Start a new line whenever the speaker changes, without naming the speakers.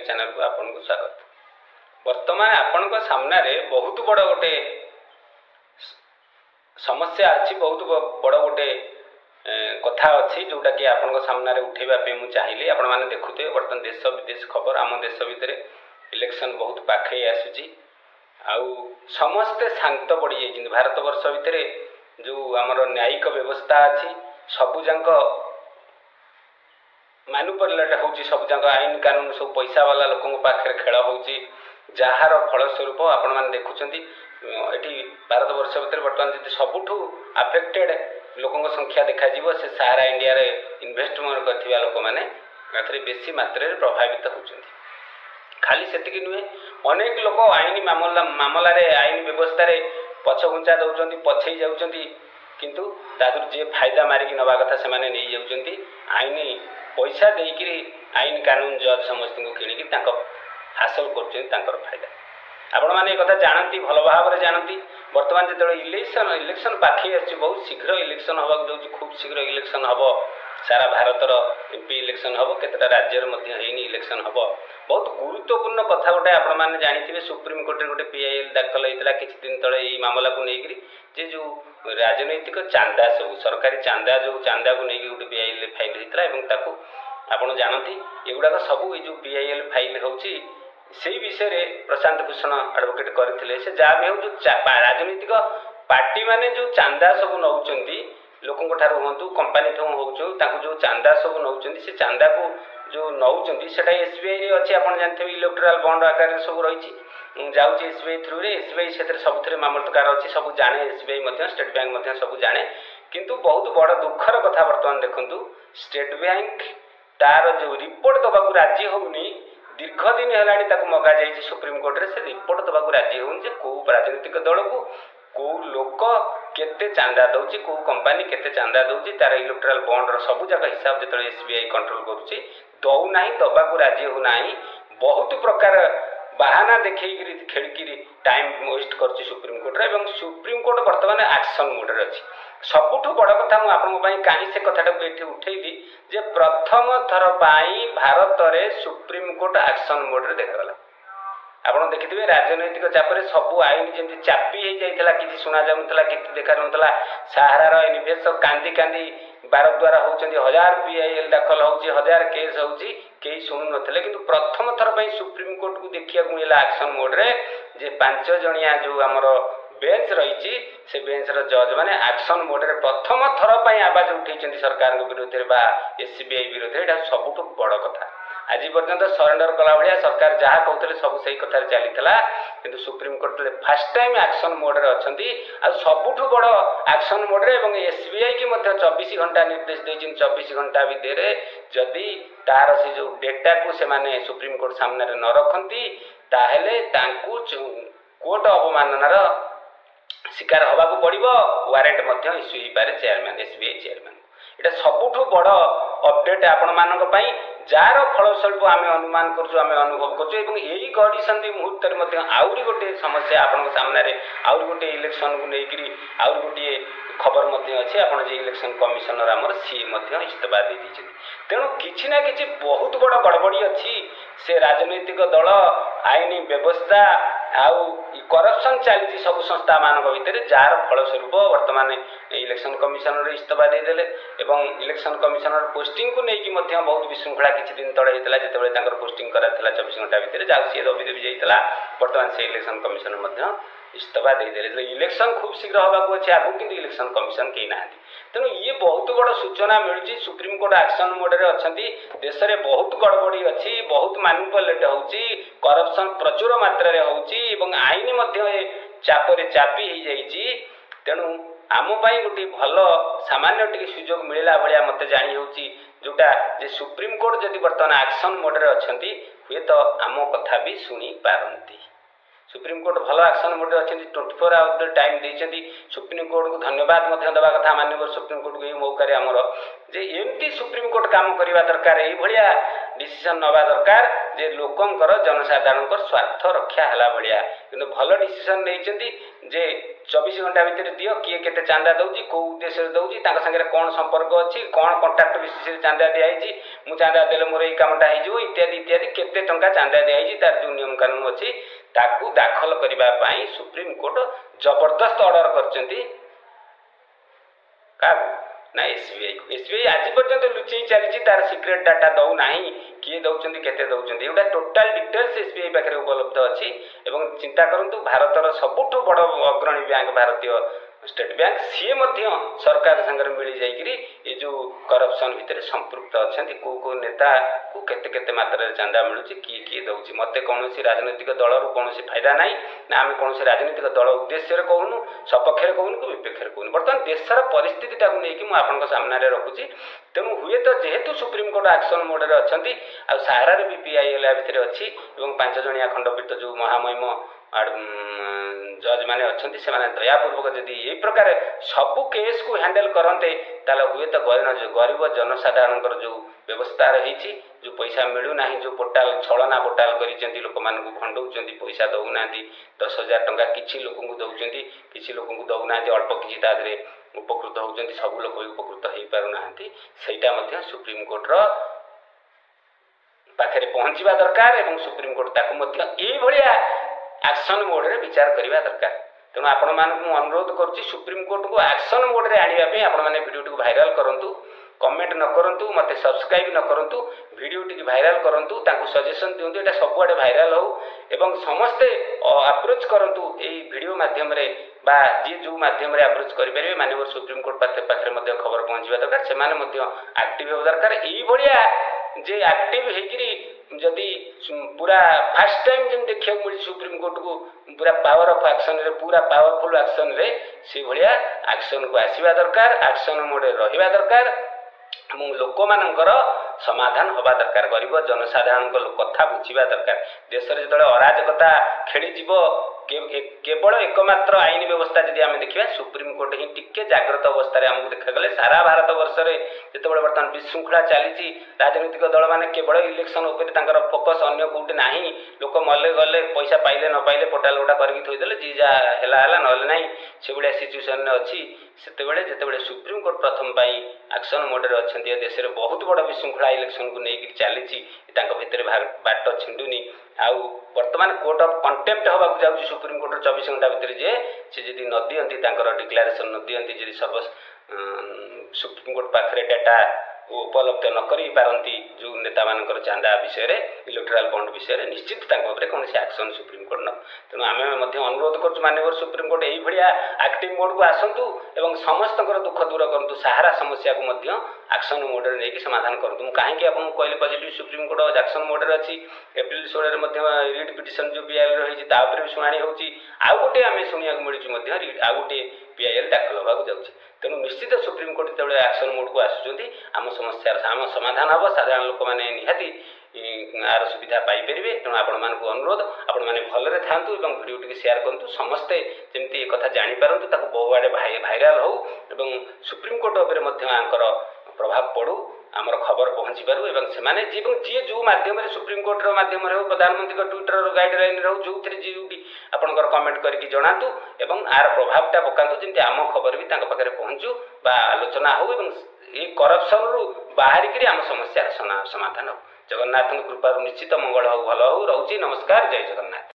Channel को आपको स्वागत। वर्तमान आपण सामने बहुत बड़ गोटे समस्या अच्छी, बहुत बड़ गोटे कथा अच्छी जोटा कि आपण सामने उठेबापी मुझे चाहिए। आपण मैंने देखुए बर्तमान देश विदेश खबर, आम देश भितर इलेक्शन बहुत पाखे आसूची, आउ समस्ते शांत पड़ जाइए। भारत वर्ष भितर जो आमर न्यायिक व्यवस्था अच्छी सबुजाक मैनुपुलेट होची, सबुजाक आईन कानून सब पैसा वाला लोक पाखे खेल होची, जार फलस्वरूप आपण मैंने देखुंट ये भारत वर्ष भितर बर्तमान जी सबुठ आफेक्टेड लोक संख्या देखा से सारा इंडिया रे इन्वेस्टमेंट करथिबा लोक माने बेसी मात्रा प्रभावित होचंती। खाली सेतिक नुहे, अनेक लोक आईन मामला रे आईन व्यवस्था रे पछघुंचा दउचंती, पछई जाउचंती, किंतु तादुर जे फायदा मारिक नवा कथा से माने नहीं जाउचंती। आईन पैसा देकरी आईन कानून जज समस्त को किणिकी तांको हासिल करचंती तांकर फायदा। आपण माने एक कथा जानती, भल भाव में जानती। वर्तमान जो इलेक्शन पाखे आछि, बहुत शीघ्र इलेक्शन हवा जाउछि, खूब शीघ्र इलेक्शन हम सारा भारतर एमपी इलेक्शन हम, केतटा राज्य इलेक्शन हम। बहुत गुरुत्वपूर्ण कथा गोटे आपण मैंने जानी, सुप्रीम कोर्ट गोटे पीआईएल दाखल होता किसी दिन तले ये मामला को लेकर जे जो राजनैतिक चांदा सब सरकारी चांदा जो चांदा को लेकिन गोटे पीआईएल फाइल होता है। आपड़ जानती एगुड़ाक सब ये जो पीआईएल फाइल होची से विषय में प्रशांत भूषण एडवोकेट करते से जहाँ भी हो जो राजनीतिक पार्टी माने जो चांदा सब नौकरी लोकों हूँ कंपानी ठूँ हो जो चांदा सब नौकरी से चांदा को जो नौकरी से एसबीआई अच्छी आप जानते इलेक्टोराल बॉन्ड आकार सब रही जाऊँगी एसबीआई थ्रू रे एसबीआई से सबुथ मामलतकार अच्छी सब जाने एसबीआई स्टेट बैंक सब जाने। किंतु बहुत बड़ दुखर कथा बर्तमान देखु स्टेट बैंक तार जो रिपोर्ट दबाक राजी होनी दीर्घ दिन है मगा जाइए सुप्रीम कोर्ट रे, से रिपोर्ट दबाक राजी होनी कौ राजनीतिक दल को कौ लोक केते चांदा दौची, कौ कंपानी केते चांदा दौची, तार इलेक्टोराल बॉन्ड सब जाक हिसाब जो एसबीआई कंट्रोल करुच्ची दौना दबाक राजी होना। बहुत प्रकार बाहाना देखिए खेलिकी टाइम वेस्ट कर सुप्रीम कोर्ट रे, सुप्रीम कोर्ट बर्तमान एक्शन मोड रे अच्छी। सबुठ बड़ कथा मुझे कहीं से कथा ये उठेली जे प्रथम थर पाई भारत रे सुप्रीम कोर्ट एक्शन मोड रे देखागला। आपड़ देखिए राजनैतिक चापर सबू आईन जमी चापी हो जाता, किसी शुणा जाऊला कि देखा जाऊला। सहारार इन्वेस्टर कांदी कांदी बार द्वारा होती 1000 पीआईएल दाखल हो1000 केस होची, कई शुणु नथिले। किंतु प्रथम थर पर सुप्रीम कोर्ट को देखा मिला एक्शन मोड रे जे 5 जणिया जो आमर बेंच रही से बेंच जज मैंने एक्शन मोड रे प्रथम थर पर आवाज उठे सरकार विरोध में एसबीआई विरोध में। सबुठ बड़ कथा आज पर्यंत सरेंडर कला भाया सरकार जहाँ कहते सब सही कथार चलीला, किंतु supreme court fast time action mode रे अच्छी। आ सबुठ बड़ एक्शन मोड रे एसबीआई की 24 घंटा निर्देश देती 24 घंटा भितर जदि तार से जो डेटा को से माने सुप्रीम कोर्ट सामने न रखती ताहेले तांकु कोर्ट अवमाननार शिकार हवा को पड़ो, वारेंट इश्यू हो पारे चेयरमैन एसबीआई चेयरमैन। এটা सबुठ बड़ अपडेट आपण मानक पई जार फलस्वरूप आम अनुमान करूँ, आम अनुभव करूँ। यही गढ़ी मुहूर्त आउरी गोटे समस्या आपण सामने आउरी गोटे इलेक्शन को लेकर आउरी गोटे खबर अच्छे। आप इलेक्शन कमिशनर आमर सी इस्तीफा दे दी। तेणु किसी ना कि बहुत बड़ गड़बड़ी अच्छी से राजनैतिक दल आईन व्यवस्था आउ करप्शन चली सब संस्था मान भितर जार फलस्वरूप वर्तमान इलेक्शन कमिशनर इस्तीफा देदेले। इलेक्शन कमिशनर पोस्टिंग को लेकिन बहुत विशृंखला किसी दिन तले होता जो पोस्टिंग करा 24 घंटा भितर जहाँ सी दबी दबी जाता। बर्तमान से इलेक्शन कमिशनर इस्तीफा देदेले। इलेक्शन खूब शीघ्र हवा अच्छे आगू, किंतु इलेक्शन कमिशन कहीं ना। तेणु ये बहुत बड़ सूचना मिलूँ सुप्रीम कोर्ट एक्शन मोड रे अच्छा। देश में बहुत गड़बड़ी अच्छी, बहुत मैनुपुलेट होची, करप्शन प्रचुर मात्रा रे होची, आईन चापरे चापी हो जाइए। तेणु आम गोटे भल सामान्य टी सुजोग मिलला भाया मत जानी होची जोटा जे सुप्रीम कोर्ट जदि बर्तमान एक्शन मोड रे अच्छा हुए तो आम कथा भी शुणी पारती। सुप्रीम कोर्ट भल एक्शन मोड रे अच्छा 24 आवर टाइम देती। सुप्रीम कोर्ट को धन्यवाद देवा कथा माननीय सुप्रीम कोर्ट को ये मौका आमर जे एमती सुप्रीम कोर्ट काम करवा दरकार, ये डिसीजन नवा दरकार जे लोकंकर जनसाधारण स्वार्थ रक्षा है भाया। किंतु भल डिसीजन नहीं जे 24 घंटा भितर दियो किए केते चांदा दउची को उद्देश्य दउची ताका संगे कोन संपर्क अछि कोन कांटेक्ट बेसिस चांदा दिया हिची मु चांदा देले मोर एई कामटा हि जो इत्यादि इत्यादि केते टंका चांदा दिया हिची तार जो नियम कानून अछि ताकू दाखल करिबा पई सुप्रीम कोर्ट जबरदस्त ऑर्डर करचंती का ना एसबीआई आज पर्यंत लुचेई चली तार सिक्रेट डाटा दौ नाही किए दउचंती केते दउचंती एटा टोटल डिटेल्स एसबीआई पाखरे उपलब्ध अछि एवं चिंता करंतु भारतर सबुठो बड़ अग्रणी बैंक भारतीय स्टेट बैंक सी मध्य सरकार संगे मिली जाइकरी ये जो करप्शन भितर संपृक्त अच्छा को नेता को केते केते मात्रा चांदा मिलूँ किए दौर मत कौन राजनैतिक दल रू कौन फायदा ना ना आम कौन राजनैतिक दल उद्देश्य कहूँ सपक्ष कहूँ कि विपक्ष कहूँ बर्तमान देशर परिस्थिति टाक नहीं मुझे सामने रखुची तेणु हुए तो जेहेतु सुप्रीम कोर्ट एक्शन मोड में अच्छा आ सारार भी पीआईएल भितर अच्छी 5 जणिया खंडपीठ जो महामहिम जज मैंने अच्छा से दयापूर्वक जदि ये प्रकार सबू केस को हैंडल करते ताले हुए तो गरीब जनसाधारण जो व्यवस्था रही जो पैसा मिलूना जो पोर्टाल छलना पोर्टाल कर लोक मान भंडौं पैसा दौना 10,000 टंका किसी लोक दौरान किसी लोक दौना अल्प किसी तादे उपकृत होती सब लोक भी उपकृत हो पारना सहीटा सुप्रीम कोर्टर पाखे पहुँचवा दरकार और सुप्रीम कोर्ट ताकू एक्शन मोड रे विचार करने दरकार तेणु आपण मानक अनुरोध करुच्ची सुप्रीम कोर्ट को एक्शन मोड रे आने आपण मैंने वीडियो टी भाइराल करूँ कमेंट न करूँ मत सब्सक्राइब न करूँ वीडियो टी भाइराल करूँ सजेशन दिंतु यहाँ सबुआड़े भाइराल हो एवं समस्ते अप्रोच करूँ यही वीडियो मध्यम जी जो मध्यम अप्रोच करेंगे माननीय सुप्रीम कोर्ट पाखे खबर पहुँचवा दरकार से एक्टिव हो दरकार यही जे एक्टिव होकरी जदि पूरा फास्ट टाइम जब देखा मिली सुप्रीम कोर्ट को पूरा पावर ऑफ एक्शन रे पूरा पावरफुल एक्शन रे से भलिया एक्शन को आसीबा दरकार एक्शन मोड रहिबा दरकार लोक मानकर समाधान हवा दरकार गरीब जनसाधारण कथा बुझा दरकार देश में जो अराजकता खेली केवल एकमात्र आईन व्यवस्था जदि आम देखा सुप्रीम कोर्ट ही टिके जाग्रत अवस्था आमको देखागले सारा भारत वर्ष में जो बर्तमान विशृंखला चली राजनीतिक दल मैंने केवल इलेक्शन उपर फोकस अन्य कौटे ना लोक मले गले पैसा पाइले न पाइले पोर्टाल गोटा करके थोदेले जी जहाँ ना ना से भाया सिचुएसन अच्छी से सुप्रीम कोर्ट प्रथम एक्शन मोड में अच्छा देश में बहुत बड़ विशृंखला इलेक्शन को लेकिन चली भितर बाट छिंडुनी आउ वर्तमान कोर्ट ऑफ कंटेम्प्ट हवा जाऊँ सुप्रीम कोर्ट 24 घंटा भितर जे से जदि न दियंती डिक्लेरेशन न दियंती जदि सर्व सुप्रीम कोर्ट पाखे डाटा उपलब्ध न करी पारंती जो नेता मानकर चांदा विषय इलेक्टोराल बॉन्ड विषय निश्चित कौन एक्शन सुप्रीम कोर्ट न तेणु आम अनुरोध कर माननीय सुप्रीम कोर्ट यही एक्टिव मोड को आसतु एवं समस्त दुख दूर करूँ सहारा समस्या को एक्शन मोड में नहीं समाधान करूँ कहीं आपको कहले positive supreme court action mode में अच्छी एप्रिल 16 में रिट पिटिशन जो पीआईएल रही भी शुणी होती आउ गोटे आम शुणा मिलूँ आउ गोटे पीआईएल दाखल होगा जाऊँगी तेणु निश्चित सुप्रीम कोर्ट जो एक्शन मोड को आसुँच आम समस्या आम समाधान हम साधारण लोक मैंने निहाती आर सुविधा पाइपर तेणु आपण मानक अनुरोध आपण मैंने भलरे था वीडियो टी शेयर करूँ समस्ते जमी एक जापारूँ बहुआड़े भाइराल हो सुप्रीम कोर्ट उपर प्रभाव पड़ू आमर खबर पहुँची पारू जी जो मध्यम सुप्रीम कोर्टर मध्यम हो प्रधानमंत्री ट्विटर गाइडलाइन रो जो जी आपंकर कमेंट करके जनातु एवं आर प्रभावटा पकातु जमी आम खबर भी पाखे पहुँचू आलोचना हो ये करप्शन रु बाहरिकी आम समस्या समाधान हो जगन्नाथ कृपा निश्चित मंगल हो भल हो रोचे नमस्कार जय जगन्नाथ।